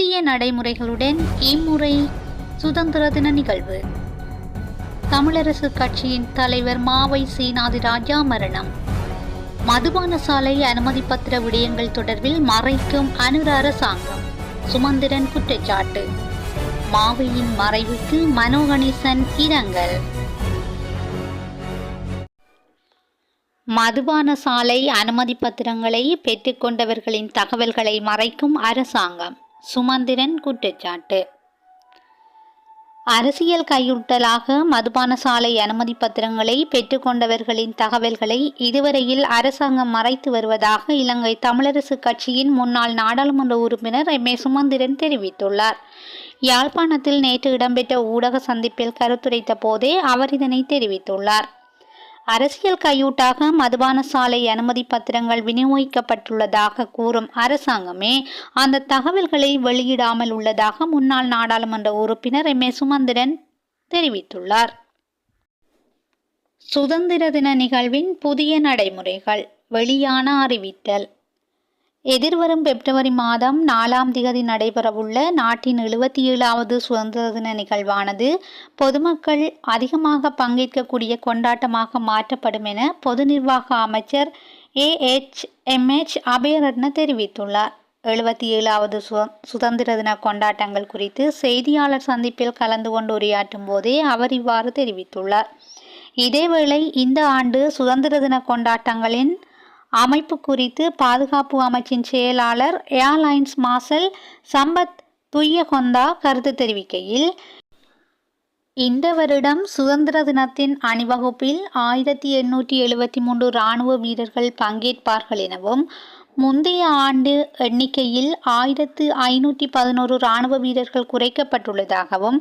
புதிய நடைமுறைகளுடன் இம்முறை சுதந்திர தின நிகழ்வு. தமிழரசு கட்சியின் தலைவர் மாவை சேனாதிராஜா மரணம். மதுபான சாலை அனுமதி பத்திர விடயங்கள் தொடர்பில் மறைக்கும் அனுர அரசாங்கம். சுமந்திரன் குற்றச்சாட்டு. மாவையின் மறைவுக்கு மனோ கணேசன் இரங்கல். மதுபான சாலை அனுமதி பத்திரங்களை பெற்றுக்கொண்டவர்களின் தகவல்களை மறைக்கும் அரசாங்கம். சுமந்திரன் குற்றச்சாட்டு. அரசியல் கையூட்டலாக மதுபான சாலை அனுமதி பத்திரங்களை பெற்றுக்கொண்டவர்களின் தகவல்களை இதுவரையில் அரசாங்கம் மறைத்து வருவதாக இலங்கை தமிழரசு கட்சியின் முன்னாள் நாடாளுமன்ற உறுப்பினர் எம். சுமந்திரன் தெரிவித்துள்ளார். யாழ்ப்பாணத்தில் நேற்று இடம்பெற்ற ஊடக சந்திப்பில் கருத்துரைத்த போதே அவர் இதனை தெரிவித்துள்ளார். அரசியல் கையூட்டாக மதுபான சாலை அனுமதி பத்திரங்கள் விநியோகிக்கப்பட்டுள்ளதாக கூறும் அரசாங்கமே அந்த தகவல்களை வெளியிடாமல் உள்ளதாக முன்னாள் நாடாளுமன்ற உறுப்பினர் எம். சுமந்திரன் தெரிவித்துள்ளார். சுதந்திர தின நிகழ்வின் புதிய நடைமுறைகள். வெளியான அறிவித்தல். எதிர்வரும் பிப்ரவரி மாதம் 4ஆம் திகதி நடைபெறவுள்ள நாட்டின் 77வது சுதந்திர தின நிகழ்வானது பொதுமக்கள் அதிகமாக பங்கேற்கக்கூடிய கொண்டாட்டமாக மாற்றப்படும் என பொது நிர்வாக அமைச்சர் AHMH அபயரட்ன தெரிவித்துள்ளார். 77வது சுதந்திர தின கொண்டாட்டங்கள் குறித்து செய்தியாளர் சந்திப்பில் கலந்து கொண்டு உரையாற்றும் போதே அவர் இவ்வாறு தெரிவித்துள்ளார். இதேவேளை இந்த ஆண்டு சுதந்திர தின கொண்டாட்டங்களின் அமைப்பு குறித்து பாதுகாப்பு அமைச்சின் செயலாளர் ஏர்லைன்ஸ் மார்ஷல் சம்பத் துய்யகொந்தா கருத்து தெரிவிக்கையில், இந்த வருடம் சுதந்திர தினத்தின் அணிவகுப்பில் 1873 இராணுவ வீரர்கள் பங்கேற்பார்கள் எனவும் முந்தைய ஆண்டு எண்ணிக்கையில் 1511 இராணுவ வீரர்கள் குறைக்கப்பட்டுள்ளதாகவும்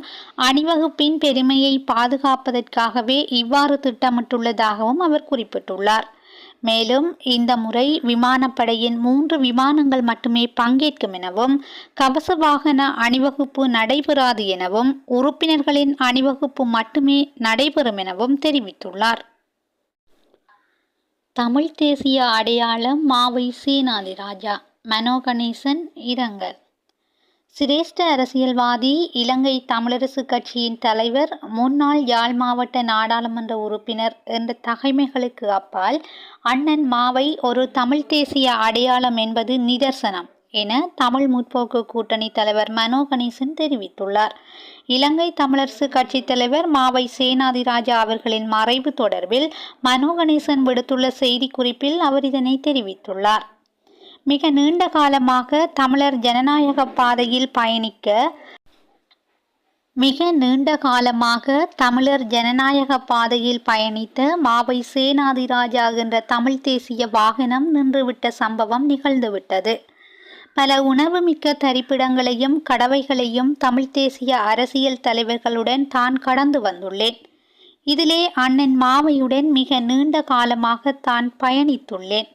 அணிவகுப்பின் பெருமையை பாதுகாப்பதற்காகவே இவ்வாறு திட்டமிட்டுள்ளதாகவும் அவர் குறிப்பிட்டுள்ளார். மேலும் இந்த முறை விமானப்படையின் 3 விமானங்கள் மட்டுமே பங்கேற்கும் எனவும் கவச வாகன அணிவகுப்பு நடைபெறாது எனவும் உறுப்பினர்களின் அணிவகுப்பு மட்டுமே நடைபெறும் எனவும் தெரிவித்துள்ளார். தமிழ் தேசிய அடையாளம் மாவை சேனாதிராஜா. மனோ கணேசன் இரங்கல். சிரேஷ்ட அரசியல்வாதி, இலங்கை தமிழரசு கட்சியின் தலைவர், முன்னாள் யாழ் மாவட்ட நாடாளுமன்ற உறுப்பினர் என்ற தகைமைகளுக்கு அப்பால் அண்ணன் மாவை ஒரு தமிழ் தேசிய அடையாளம் என்பது நிதர்சனம் என தமிழ் முற்போக்கு கூட்டணி தலைவர் மனோ கணேசன் தெரிவித்துள்ளார். இலங்கை தமிழரசு கட்சி தலைவர் மாவை சேனாதிராஜா அவர்களின் மறைவு தொடர்பில் மனோ கணேசன் விடுத்துள்ள செய்திக்குறிப்பில் அவர் இதனை தெரிவித்துள்ளார். மிக நீண்ட காலமாக தமிழர் ஜனநாயக பாதையில் பயணித்த மாவை சேனாதிராஜா என்ற தமிழ் தேசிய வாகனம் நின்றுவிட்ட சம்பவம் நிகழ்ந்துவிட்டது. பல உணர்வுமிக்க தரிப்பிடங்களையும் கடவைகளையும் தமிழ் தேசிய அரசியல் தலைவர்களுடன் தான் கடந்து வந்துள்ளேன். இதிலே அண்ணன் மாவையுடன் மிக நீண்ட காலமாக தான் பயணித்துள்ளேன்.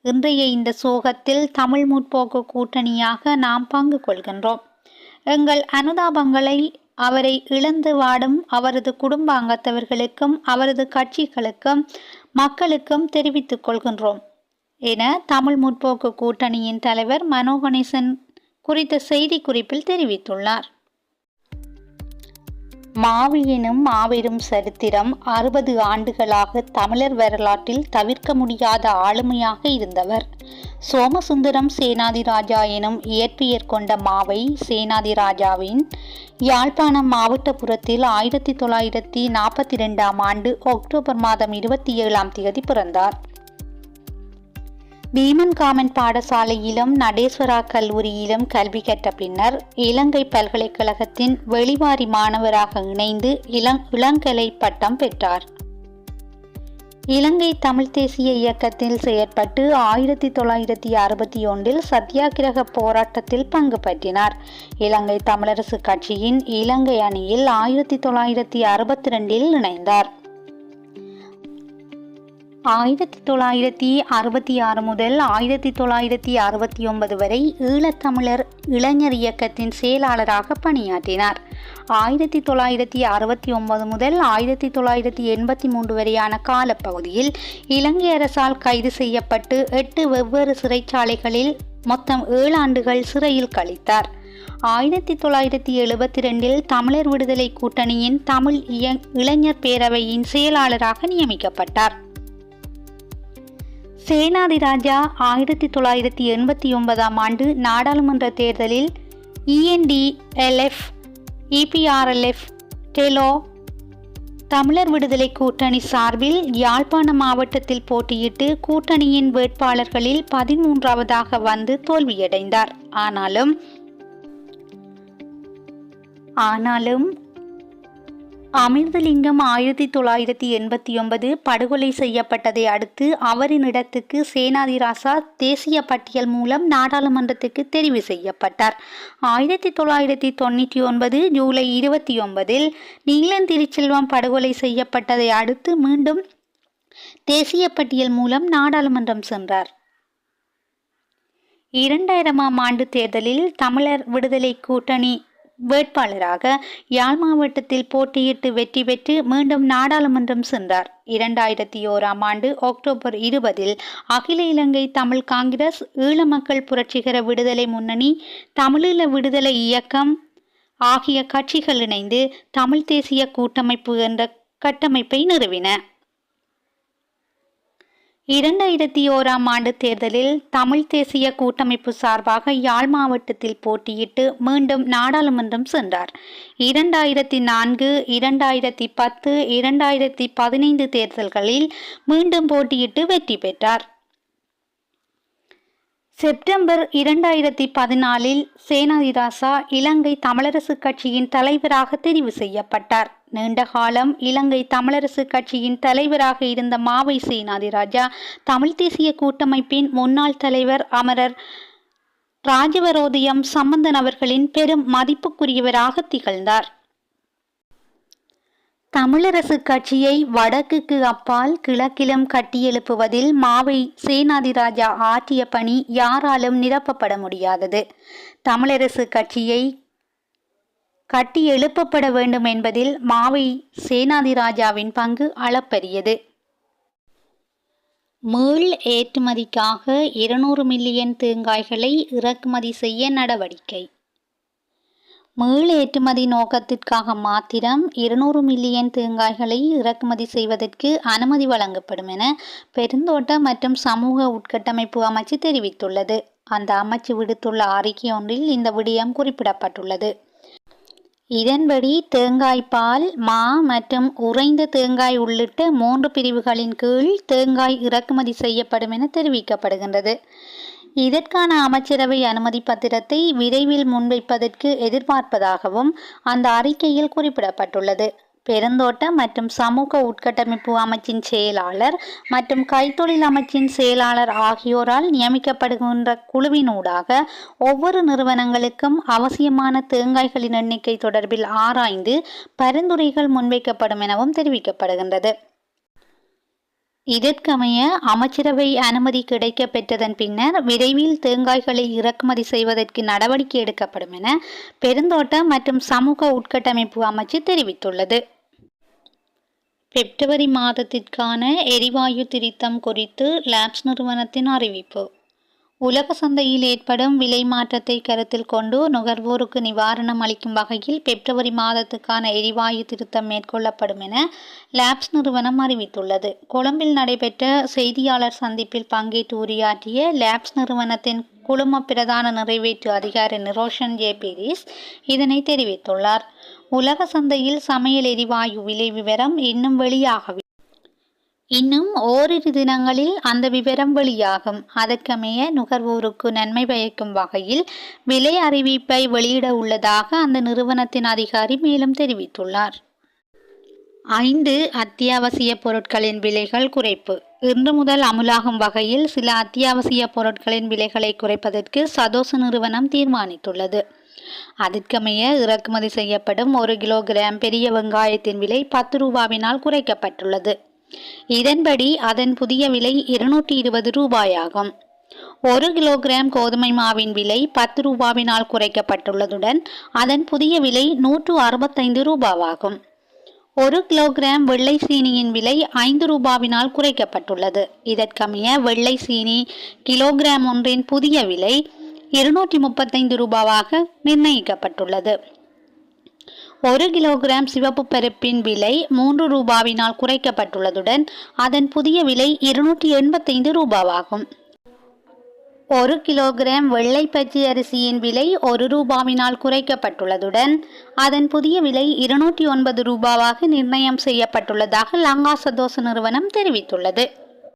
இன்றைய இந்த சோகத்தில் தமிழ் முற்போக்கு கூட்டணியாக நாம் பங்கு கொள்கின்றோம். எங்கள் அனுதாபங்களை அவரை இழந்து வாடும் அவரது குடும்ப அங்கத்தவர்களுக்கும் அவரது கட்சிகளுக்கும் மக்களுக்கும் தெரிவித்துக் கொள்கின்றோம் என தமிழ் முற்போக்கு கூட்டணியின் தலைவர் மனோ கணேசன் குறித்த செய்தி குறிப்பில் தெரிவித்துள்ளார். மாவி எனும் மாபெரும் சரித்திரம் 60 ஆண்டுகளாக தமிழர் வரலாற்றில் தவிர்க்க முடியாத ஆளுமையாக இருந்தவர். சோமசுந்தரம் சேனாதிராஜா எனும் இயற்பெயர் கொண்ட மாவை சேனாதிராஜாவின் யாழ்ப்பாணம் மாவட்டபுரத்தில் 1942ஆம் ஆண்டு அக்டோபர் மாதம் 27ஆம் தேதி பிறந்தார். பீமன் காமன் பாடசாலையிலும் நடேஸ்வரா கல்லூரியிலும் கல்வி கற்ற பின்னர் இலங்கை பல்கலைக்கழகத்தின் வெளிவாரி மாணவராக இணைந்து இளங்கலை பட்டம் பெற்றார். இலங்கை தமிழ் தேசிய இயக்கத்தில் செயற்பட்டு 1961 சத்தியாகிரக போராட்டத்தில் பங்கு பற்றினார். இலங்கை தமிழரசு கட்சியின் இலங்கை அணியில் 1962 இணைந்தார். 1966 முதல் 1969 வரை ஈழத்தமிழர் இளைஞர் இயக்கத்தின் செயலாளராக பணியாற்றினார். 1969 முதல் 1983 வரையான காலப்பகுதியில் இலங்கை அரசால் கைது செய்யப்பட்டு 8 வெவ்வேறு சிறைச்சாலைகளில் மொத்தம் 7 ஆண்டுகள் சிறையில் கழித்தார். 1972 தமிழர் விடுதலை கூட்டணியின் தமிழ் இளைஞர் பேரவையின் செயலாளராக நியமிக்கப்பட்டார். சேனாதிராஜா 1989 நாடாளுமன்ற தேர்தலில் ENDLF, EPRLF, டெலோ தமிழர் விடுதலை கூட்டணி சார்பில் யாழ்ப்பாண மாவட்டத்தில் போட்டியிட்டு கூட்டணியின் வேட்பாளர்களில் 13வது வந்து தோல்வியடைந்தார். ஆனாலும் அமிர்தலிங்கம் 1989 படுகொலை செய்யப்பட்டதை அடுத்து அவரின் இடத்துக்கு சேனாதிராசா தேசிய பட்டியல் மூலம் நாடாளுமன்றத்துக்கு தெரிவு செய்யப்பட்டார். 1999 ஜூலை 29 நீலன் திருச்செல்வம் படுகொலை செய்யப்பட்டதை அடுத்து மீண்டும் தேசிய பட்டியல் மூலம் நாடாளுமன்றம் சென்றார். 2000 தேர்தலில் தமிழர் விடுதலை கூட்டணி வேட்பாளராக யாழ் மாவட்டத்தில் போட்டியிட்டு வெற்றி பெற்று மீண்டும் நாடாளுமன்றம் சென்றார். 2001 அக்டோபர் 20 அகில இலங்கை தமிழ் காங்கிரஸ், ஈழ மக்கள் புரட்சிகர விடுதலை முன்னணி, தமிழீழ விடுதலை இயக்கம் ஆகிய கட்சிகள் இணைந்து தமிழ் தேசிய கூட்டமைப்பு என்ற கட்டமைப்பை நிறுவின. 2001 தேர்தலில் தமிழ் தேசிய கூட்டமைப்பு சார்பாக யாழ் மாவட்டத்தில் போட்டியிட்டு மீண்டும் நாடாளுமன்றம் சென்றார். 2004, 2010, 2015 தேர்தல்களில் மீண்டும் போட்டியிட்டு வெற்றி பெற்றார். செப்டம்பர் 2014 சேனாதிராசா இலங்கை தமிழரசு கட்சியின் தலைவராக தெரிவு செய்யப்பட்டார். நீண்ட காலம் இலங்கை தமிழரசு கட்சியின் தலைவராக இருந்த மாவை சேனாதிராஜா தமிழ் தேசிய கூட்டமைப்பின் முன்னாள் தலைவர் அமரர் ராஜவரோதயம் சம்பந்தன் அவர்களின் பெரும் மதிப்புக்குரியவராக திகழ்ந்தார். தமிழரசு கட்சியை வடக்குக்கு அப்பால் கிழக்கிலும் கட்டியெழுப்புவதில் மாவை சேனாதிராஜா ஆற்றிய பணி யாராலும் நிரப்பப்பட முடியாதது. தமிழரசு கட்சியை கட்டி எழுப்பப்பட வேண்டும் என்பதில் மாவை சேனாதிராஜாவின் பங்கு அளப்பரியது. மீள் ஏற்றுமதிக்காக 200 மில்லியன் தேங்காய்களை இறக்குமதி செய்ய நடவடிக்கை. மீள் ஏற்றுமதி நோக்கத்திற்காக மாத்திரம் 200 மில்லியன் தேங்காய்களை இறக்குமதி செய்வதற்கு அனுமதி வழங்கப்படும் என பெருந்தோட்ட மற்றும் சமூக உட்கட்டமைப்பு அமைச்சு தெரிவித்துள்ளது. அந்த அமைச்சு விடுத்துள்ள அறிக்கை ஒன்றில் இந்த விடயம் குறிப்பிடப்பட்டுள்ளது. இதன்படி தேங்காய் பால், மா மற்றும் உறைந்த தேங்காய் உள்ளிட்ட 3 பிரிவுகளின் கீழ் தேங்காய் இறக்குமதி செய்யப்படும் என தெரிவிக்கப்படுகின்றது. இதற்கான அமைச்சரவை அனுமதி பத்திரத்தை விரைவில் முன்வைப்பதற்கு எதிர்பார்ப்பதாகவும் அந்த அறிக்கையில் குறிப்பிடப்பட்டுள்ளது. பெருந்தோட்ட மற்றும் சமூக உட்கட்டமைப்பு அமைச்சின் செயலாளர் மற்றும் கைத்தொழில் அமைச்சின் செயலாளர் ஆகியோரால் நியமிக்கப்படுகின்ற குழுவினூடாக ஒவ்வொரு நிறுவனங்களுக்கும் அவசியமான தேங்காய்களின் எண்ணிக்கை தொடர்பில் ஆராய்ந்து பரிந்துரைகள் முன்வைக்கப்படும் எனவும் தெரிவிக்கப்படுகின்றது. இதற்கமைய அமைச்சரவை அனுமதி கிடைக்க பெற்றதன் பின்னர் விரைவில் தேங்காய்களை இறக்குமதி செய்வதற்கு நடவடிக்கை எடுக்கப்படும் என பெருந்தோட்ட மற்றும் சமூக உட்கட்டமைப்பு அமைச்சு தெரிவித்துள்ளது. பிப்ரவரி மாதத்திற்கான எரிவாயு திருத்தம் குறித்து லாப்ஸ் நிறுவனத்தின் அறிவிப்பு. உலக சந்தையில் ஏற்படும் விலை மாற்றத்தை கருத்தில் கொண்டு நுகர்வோருக்கு நிவாரணம் அளிக்கும் வகையில் பிப்ரவரி மாதத்துக்கான எரிவாயு திருத்தம் மேற்கொள்ளப்படும் என லாப்ஸ் நிறுவனம் அறிவித்துள்ளது. கொழும்பில் நடைபெற்ற செய்தியாளர் சந்திப்பில் பங்கேற்று உரையாற்றிய லாப்ஸ் நிறுவனத்தின் குழும பிரதான நிறைவேற்று அதிகாரி நிரோஷன் ஜே பீரிஸ் இதனை தெரிவித்துள்ளார். உலக சந்தையில் சமையல் எரிவாயு விலை விவரம் இன்னும் ஓரிரு தினங்களில் அந்த விவரம் வெளியாகும். அதற்கமைய நுகர்வோருக்கு நன்மை பயக்கும் வகையில் விலை அறிவிப்பை வெளியிட உள்ளதாக அந்த நிறுவனத்தின் அதிகாரி மேலும் தெரிவித்துள்ளார். 5 அத்தியாவசிய பொருட்களின் விலைகள் குறைப்பு. இன்று முதல் அமுலாகும் வகையில் சில அத்தியாவசிய பொருட்களின் விலைகளை குறைப்பதற்கு சதோச நிறுவனம் தீர்மானித்துள்ளது. அதற்கமைய இறக்குமதி செய்யப்படும் 1 கிலோகிராம் பெரிய வெங்காயத்தின் விலை 10 ரூபாவினால் குறைக்கப்பட்டுள்ளது. இதன்படி அதன் புதிய விலை 220 ரூபாயாகும். 1 கிலோகிராம் கோதுமை மாவின் விலை 10 ரூபாவினால் குறைக்கப்பட்டுள்ளதுடன் அதன் புதிய விலை 165 ரூபாவாகும். 1 கிலோகிராம் வெள்ளை சீனியின் விலை 5 ரூபாவினால் குறைக்கப்பட்டுள்ளது. இதற்கமைய வெள்ளை சீனி கிலோகிராம் ஒன்றின் புதிய விலை 235 ரூபாவாக நிர்ணயிக்கப்பட்டுள்ளது. 1 கிலோகிராம் சிவப்பு பருப்பின் விலை 3 ரூபாவினால் குறைக்கப்பட்டுள்ளதுடன் அதன் புதிய விலை 285 ரூபாவாகும். 1 கிலோகிராம் வெள்ளை பச்சை அரிசியின் விலை 1 ரூபாவினால் குறைக்கப்பட்டுள்ளதுடன் அதன் புதிய விலை 209 ரூபாவாக நிர்ணயம் செய்யப்பட்டுள்ளதாக லங்கா சதோச நிறுவனம் தெரிவித்துள்ளது.